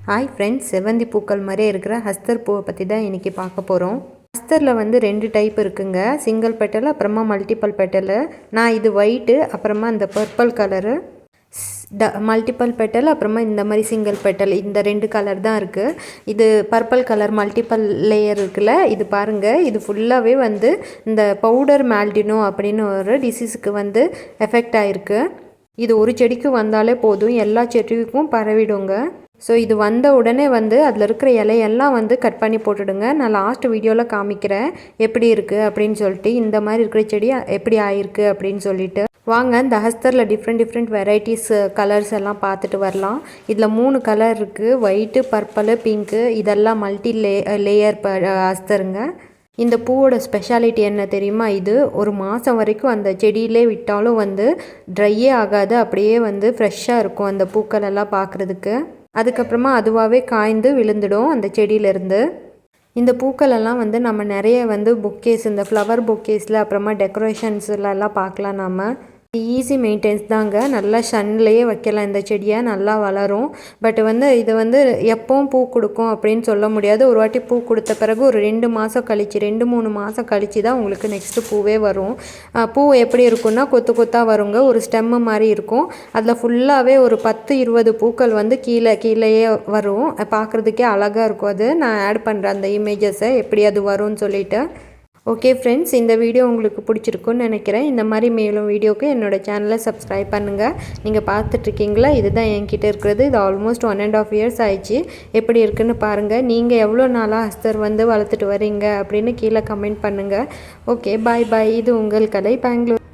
Hi friends, செவ்வந்தி பூக்கள் மாதிரியே இருக்கிற ஹஸ்தர் பூவை பற்றி தான் இன்றைக்கி பார்க்க போகிறோம். ஹஸ்தரில் வந்து 2 டைப் இருக்குங்க. சிங்கிள் பெட்டல் அப்புறமா மல்டிபிள் பெட்டலு. நான் இது ஒயிட்டு, அப்புறமா இந்த பர்பிள் கலரு, மல்டிபிள் பெட்டல், அப்புறமா இந்த மாதிரி சிங்கிள் பெட்டல், இந்த 2 கலர் தான் இருக்குது. இது பர்பிள் கலர் மல்டிபிள் லேயர் இருக்குல்ல, இது பாருங்கள். இது ஃபுல்லாகவே வந்து இந்த பவுடர் மால்டினோ அப்படின்னு ஒரு டிசீஸுக்கு வந்து எஃபெக்ட் ஆகிருக்கு. இது ஒரு செடிக்கு வந்தாலே போதும், எல்லா செடிக்கும் பரவிடுங்க. ஸோ இது வந்த உடனே வந்து அதில் இருக்கிற இலையெல்லாம் வந்து கட் பண்ணி போட்டுடுங்க. நான் லாஸ்ட் வீடியோவில் காமிக்கிறேன் எப்படி இருக்குது அப்படின்னு சொல்லிட்டு, இந்த மாதிரி இருக்கிற செடி எப்படி ஆயிருக்கு அப்படின்னு சொல்லிட்டு. வாங்க இந்த ஹஸ்தரில் டிஃப்ரெண்ட் வெரைட்டிஸ் கலர்ஸ் எல்லாம் பார்த்துட்டு வரலாம். இதில் 3 கலர் இருக்குது, ஒயிட்டு, பர்பிள், பிங்க்கு. இதெல்லாம் மல்டி லேயர் ஹஸ்தருங்க. இந்த பூவோட ஸ்பெஷாலிட்டி என்ன தெரியுமா? இது ஒரு மாதம் வரைக்கும் அந்த செடியிலே விட்டாலும் வந்து ட்ரையே ஆகாது, அப்படியே வந்து ஃப்ரெஷ்ஷாக இருக்கும் அந்த பூக்கள் எல்லாம் பார்க்குறதுக்கு. அதுக்கப்புறமா அதுவாகவே காய்ந்து விழுந்துடும் அந்த செடியிலேருந்து. இந்த பூக்களெல்லாம் வந்து நம்ம நிறைய வந்து பொக்கேஸ், இந்த ஃப்ளவர் பொக்கேஸில் அப்புறமா டெக்கரேஷன்ஸ்லாம் பார்க்கலாம். நம்ம ஈஸி மெயின்டெனன்ஸ் தாங்க. நல்லா சன்லேயே வைக்கலாம், இந்த செடியை நல்லா வளரும். பட் வந்து இது வந்து எப்பவும் பூ கொடுக்கும் அப்படின்னு சொல்ல முடியாது. ஒரு வாட்டி பூ கொடுத்த பிறகு ஒரு 2 மாதம் கழிச்சு, 2-3 மாதம் கழித்து தான் உங்களுக்கு நெக்ஸ்ட்டு பூவே வரும். பூ எப்படி இருக்குன்னா கொத்து கொத்தாக வருங்க, ஒரு ஸ்டெம்மு மாதிரி இருக்கும். அதில் ஃபுல்லாகவே ஒரு 10-20 பூக்கள் வந்து கீழேயே வரும். பார்க்குறதுக்கே அழகாக இருக்கும். அது நான் ஆட் பண்ணுறேன் அந்த இமேஜஸை, எப்படி அது வரும்னு சொல்லிவிட்டு. ஓகே ஃப்ரெண்ட்ஸ், இந்த வீடியோ உங்களுக்கு பிடிச்சிருக்குன்னு நினைக்கிறேன். இந்த மாதிரி மேலும் வீடியோக்கு என்னோடய சேனலை சப்ஸ்கிரைப் பண்ணுங்கள். நீங்கள் பார்த்துட்ருக்கீங்களா, இதுதான் என்கிட்ட இருக்கிறது. இது ஆல்மோஸ்ட் 1.5 இயர்ஸ் ஆயிடுச்சு. எப்படி இருக்குன்னு பாருங்கள். நீங்கள் எவ்வளோ நாளாக ஹஸ்தர் வந்து வளர்த்துட்டு வரீங்க அப்படின்னு கீழே கமெண்ட் பண்ணுங்கள். ஓகே, பாய் பாய். இது உங்கள் கலை, பெங்களூர்.